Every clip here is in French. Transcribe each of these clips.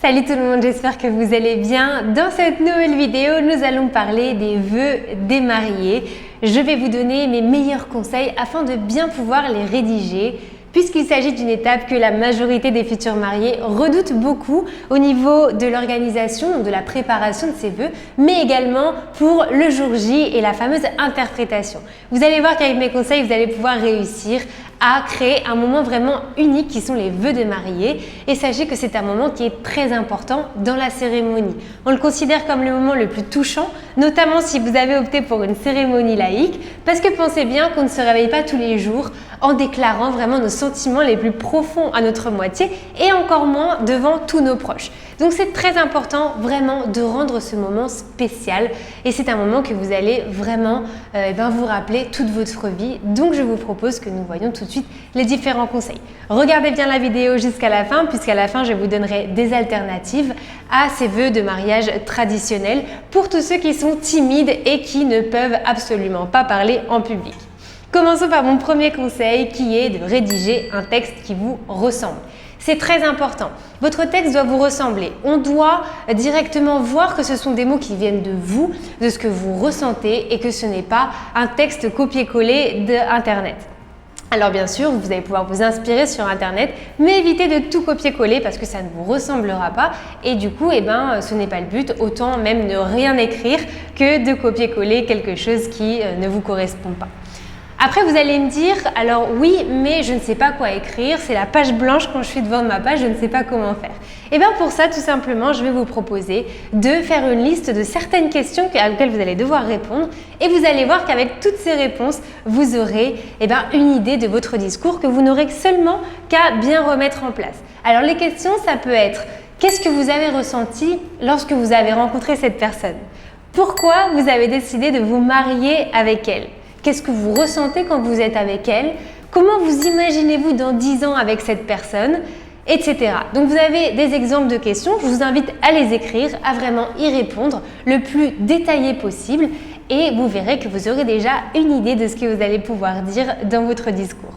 Salut tout le monde, j'espère que vous allez bien. Dans cette nouvelle vidéo, nous allons parler des vœux des mariés. Je vais vous donner mes meilleurs conseils afin de bien pouvoir les rédiger, puisqu'il s'agit d'une étape que la majorité des futurs mariés redoutent beaucoup au niveau de l'organisation, de la préparation de ces vœux, mais également pour le jour J et la fameuse interprétation. Vous allez voir qu'avec mes conseils, vous allez pouvoir réussir à créer un moment vraiment unique qui sont les vœux de mariés. Et sachez que c'est un moment qui est très important dans la cérémonie. On le considère comme le moment le plus touchant, notamment si vous avez opté pour une cérémonie laïque, parce que pensez bien qu'on ne se réveille pas tous les jours en déclarant vraiment nos sentiments les plus profonds à notre moitié et encore moins devant tous nos proches. Donc c'est très important vraiment de rendre ce moment spécial et c'est un moment que vous allez vraiment vous rappeler toute votre vie. Donc je vous propose que nous voyions tout de suite les différents conseils. Regardez bien la vidéo jusqu'à la fin puisqu'à la fin je vous donnerai des alternatives à ces vœux de mariage traditionnels pour tous ceux qui sont timides et qui ne peuvent absolument pas parler en public. Commençons par mon premier conseil qui est de rédiger un texte qui vous ressemble. C'est très important. Votre texte doit vous ressembler. On doit directement voir que ce sont des mots qui viennent de vous, de ce que vous ressentez et que ce n'est pas un texte copié-collé d'Internet. Alors bien sûr, vous allez pouvoir vous inspirer sur Internet, mais évitez de tout copier-coller parce que ça ne vous ressemblera pas et du coup, ce n'est pas le but. Autant même ne rien écrire que de copier-coller quelque chose qui ne vous correspond pas. Après, vous allez me dire, alors oui, mais je ne sais pas quoi écrire, c'est la page blanche quand je suis devant ma page, je ne sais pas comment faire. Et bien pour ça, tout simplement, je vais vous proposer de faire une liste de certaines questions auxquelles vous allez devoir répondre et vous allez voir qu'avec toutes ces réponses, vous aurez une idée de votre discours que vous n'aurez seulement qu'à bien remettre en place. Alors les questions, ça peut être, qu'est-ce que vous avez ressenti lorsque vous avez rencontré cette personne? Pourquoi vous avez décidé de vous marier avec elle? Qu'est-ce que vous ressentez quand vous êtes avec elle? Comment vous imaginez-vous dans 10 ans avec cette personne? Etc. Donc vous avez des exemples de questions, je vous invite à les écrire, à vraiment y répondre le plus détaillé possible et vous verrez que vous aurez déjà une idée de ce que vous allez pouvoir dire dans votre discours.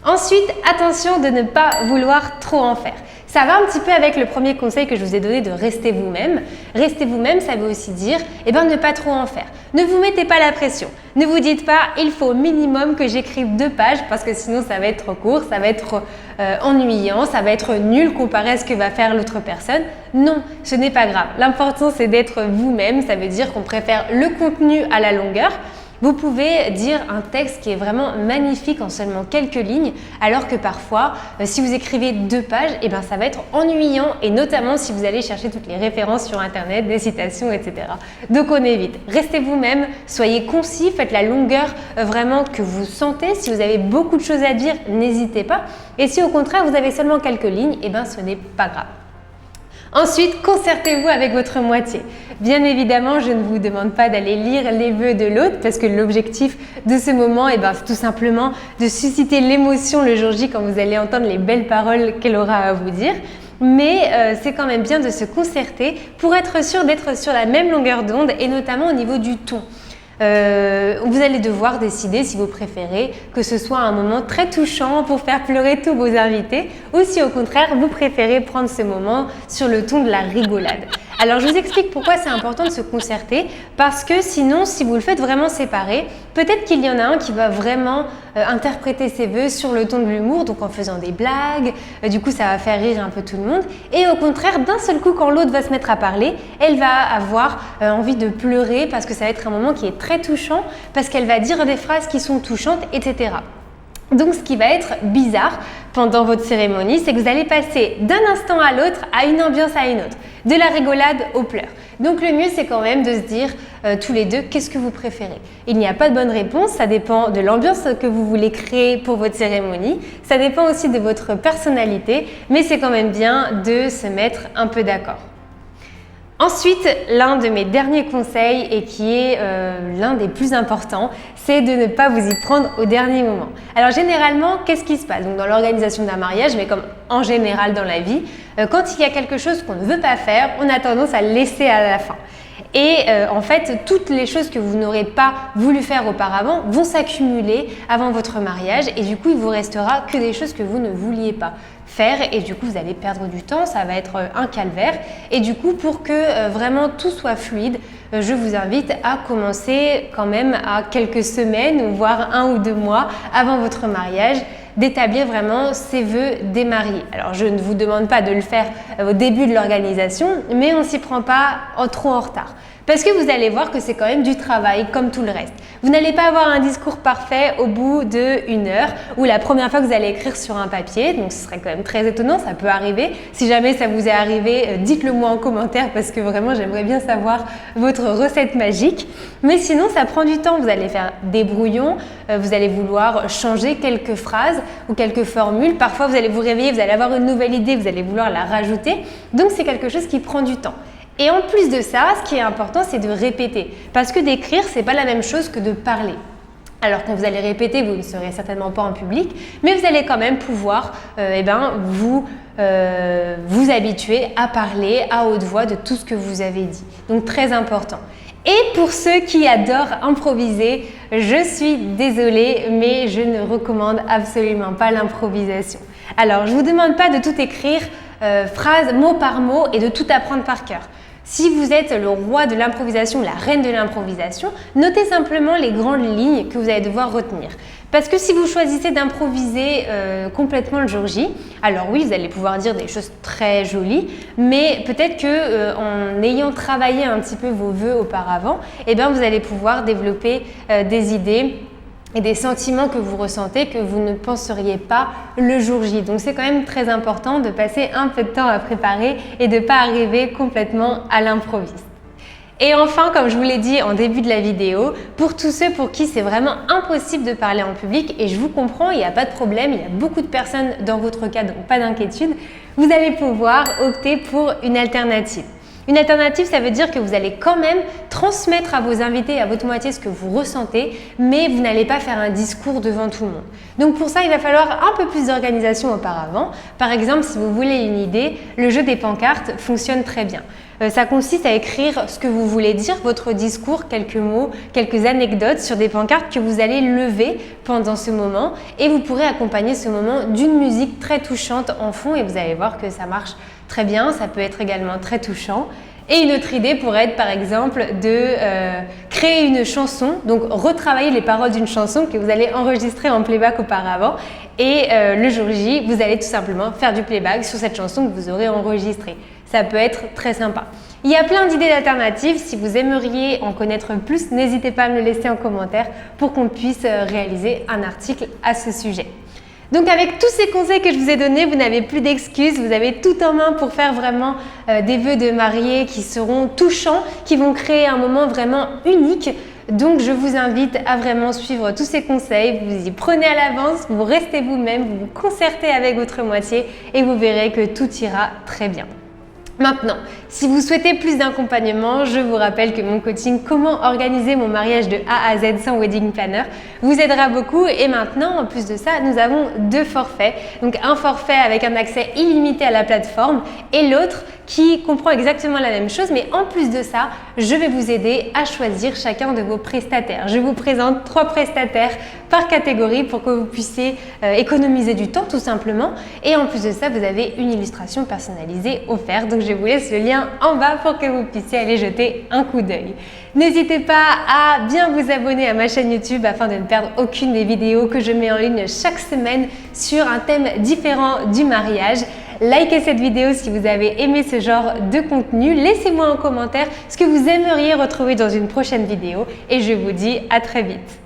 Ensuite, attention de ne pas vouloir trop en faire. Ça va un petit peu avec le premier conseil que je vous ai donné de rester vous-même. Rester vous-même, ça veut aussi dire ne pas trop en faire. Ne vous mettez pas la pression. Ne vous dites pas il faut au minimum que j'écrive 2 pages parce que sinon ça va être trop court, ça va être ennuyant, ça va être nul comparé à ce que va faire l'autre personne. Non, ce n'est pas grave. L'important c'est d'être vous-même. Ça veut dire qu'on préfère le contenu à la longueur. Vous pouvez dire un texte qui est vraiment magnifique en seulement quelques lignes, alors que parfois, si vous écrivez 2 pages, ça va être ennuyant et notamment si vous allez chercher toutes les références sur Internet, des citations, etc. Donc on évite. Restez vous-même, soyez concis, faites la longueur vraiment que vous sentez. Si vous avez beaucoup de choses à dire, n'hésitez pas. Et si au contraire vous avez seulement quelques lignes, ce n'est pas grave. Ensuite, concertez-vous avec votre moitié. Bien évidemment, je ne vous demande pas d'aller lire les vœux de l'autre parce que l'objectif de ce moment, c'est tout simplement de susciter l'émotion le jour J quand vous allez entendre les belles paroles qu'elle aura à vous dire. Mais c'est quand même bien de se concerter pour être sûr d'être sur la même longueur d'onde et notamment au niveau du ton. Vous allez devoir décider si vous préférez que ce soit un moment très touchant pour faire pleurer tous vos invités ou si au contraire vous préférez prendre ce moment sur le ton de la rigolade. Alors je vous explique pourquoi c'est important de se concerter parce que sinon si vous le faites vraiment séparer, peut-être qu'il y en a un qui va vraiment interpréter ses vœux sur le ton de l'humour, donc en faisant des blagues, du coup ça va faire rire un peu tout le monde et au contraire d'un seul coup quand l'autre va se mettre à parler, elle va avoir envie de pleurer parce que ça va être un moment qui est très touchant parce qu'elle va dire des phrases qui sont touchantes, etc. Donc ce qui va être bizarre pendant votre cérémonie, c'est que vous allez passer d'un instant à l'autre à une ambiance à une autre, de la rigolade aux pleurs. Donc le mieux c'est quand même de se dire tous les deux qu'est-ce que vous préférez. Il n'y a pas de bonne réponse, ça dépend de l'ambiance que vous voulez créer pour votre cérémonie, ça dépend aussi de votre personnalité, mais c'est quand même bien de se mettre un peu d'accord. Ensuite, l'un de mes derniers conseils et qui est l'un des plus importants, c'est de ne pas vous y prendre au dernier moment. Alors généralement, qu'est-ce qui se passe? Donc dans l'organisation d'un mariage, mais comme en général dans la vie, quand il y a quelque chose qu'on ne veut pas faire, on a tendance à le laisser à la fin. Et en fait, toutes les choses que vous n'aurez pas voulu faire auparavant vont s'accumuler avant votre mariage et du coup, il vous restera que des choses que vous ne vouliez pas faire et du coup, vous allez perdre du temps, ça va être un calvaire. Et du coup, pour que vraiment tout soit fluide, je vous invite à commencer quand même à quelques semaines, voire 1 ou 2 mois avant votre mariage, d'établir vraiment ces vœux des mariés. Alors, je ne vous demande pas de le faire au début de l'organisation, mais on ne s'y prend pas trop en retard. Parce que vous allez voir que c'est quand même du travail comme tout le reste. Vous n'allez pas avoir un discours parfait au bout d'1 heure ou la première fois que vous allez écrire sur un papier. Donc ce serait quand même très étonnant, ça peut arriver. Si jamais ça vous est arrivé, dites-le moi en commentaire parce que vraiment j'aimerais bien savoir votre recette magique. Mais sinon ça prend du temps, vous allez faire des brouillons, vous allez vouloir changer quelques phrases ou quelques formules. Parfois vous allez vous réveiller, vous allez avoir une nouvelle idée, vous allez vouloir la rajouter. Donc c'est quelque chose qui prend du temps. Et en plus de ça, ce qui est important, c'est de répéter. Parce que d'écrire, ce n'est pas la même chose que de parler. Alors quand vous allez répéter, vous ne serez certainement pas en public, mais vous allez quand même pouvoir vous habituer à parler à haute voix de tout ce que vous avez dit. Donc très important. Et pour ceux qui adorent improviser, je suis désolée, mais je ne recommande absolument pas l'improvisation. Alors je ne vous demande pas de tout écrire phrase mot par mot et de tout apprendre par cœur. Si vous êtes le roi de l'improvisation, la reine de l'improvisation, notez simplement les grandes lignes que vous allez devoir retenir. Parce que si vous choisissez d'improviser complètement le jour J, alors oui, vous allez pouvoir dire des choses très jolies, mais peut-être que en ayant travaillé un petit peu vos vœux auparavant, vous allez pouvoir développer des idées et des sentiments que vous ressentez que vous ne penseriez pas le jour J. Donc c'est quand même très important de passer un peu de temps à préparer et de ne pas arriver complètement à l'improviste. Et enfin, comme je vous l'ai dit en début de la vidéo, pour tous ceux pour qui c'est vraiment impossible de parler en public, et je vous comprends, il n'y a pas de problème, il y a beaucoup de personnes dans votre cas, donc pas d'inquiétude, vous allez pouvoir opter pour une alternative. Une alternative, ça veut dire que vous allez quand même transmettre à vos invités et à votre moitié ce que vous ressentez, mais vous n'allez pas faire un discours devant tout le monde. Donc pour ça, il va falloir un peu plus d'organisation auparavant. Par exemple, si vous voulez une idée, le jeu des pancartes fonctionne très bien. Ça consiste à écrire ce que vous voulez dire, votre discours, quelques mots, quelques anecdotes sur des pancartes que vous allez lever pendant ce moment et vous pourrez accompagner ce moment d'une musique très touchante en fond et vous allez voir que ça marche très bien, ça peut être également très touchant. Et une autre idée pourrait être par exemple de créer une chanson, donc retravailler les paroles d'une chanson que vous allez enregistrer en playback auparavant et le jour J, vous allez tout simplement faire du playback sur cette chanson que vous aurez enregistrée. Ça peut être très sympa. Il y a plein d'idées d'alternatives. Si vous aimeriez en connaître plus, n'hésitez pas à me le laisser en commentaire pour qu'on puisse réaliser un article à ce sujet. Donc avec tous ces conseils que je vous ai donnés, vous n'avez plus d'excuses, vous avez tout en main pour faire vraiment des vœux de mariés qui seront touchants, qui vont créer un moment vraiment unique. Donc je vous invite à vraiment suivre tous ces conseils, vous y prenez à l'avance, vous restez vous-même, vous vous concertez avec votre moitié et vous verrez que tout ira très bien. Maintenant, si vous souhaitez plus d'accompagnement, je vous rappelle que mon coaching « Comment organiser mon mariage de A à Z sans wedding planner » vous aidera beaucoup. Et maintenant, en plus de ça, nous avons 2 forfaits. Donc un forfait avec un accès illimité à la plateforme et l'autre qui comprend exactement la même chose. Mais en plus de ça, je vais vous aider à choisir chacun de vos prestataires. Je vous présente 3 prestataires par catégorie pour que vous puissiez économiser du temps tout simplement. Et en plus de ça, vous avez une illustration personnalisée offerte. Donc je vous laisse le lien en bas pour que vous puissiez aller jeter un coup d'œil. N'hésitez pas à bien vous abonner à ma chaîne YouTube afin de ne perdre aucune des vidéos que je mets en ligne chaque semaine sur un thème différent du mariage. Likez cette vidéo si vous avez aimé ce genre de contenu. Laissez-moi en commentaire ce que vous aimeriez retrouver dans une prochaine vidéo et je vous dis à très vite.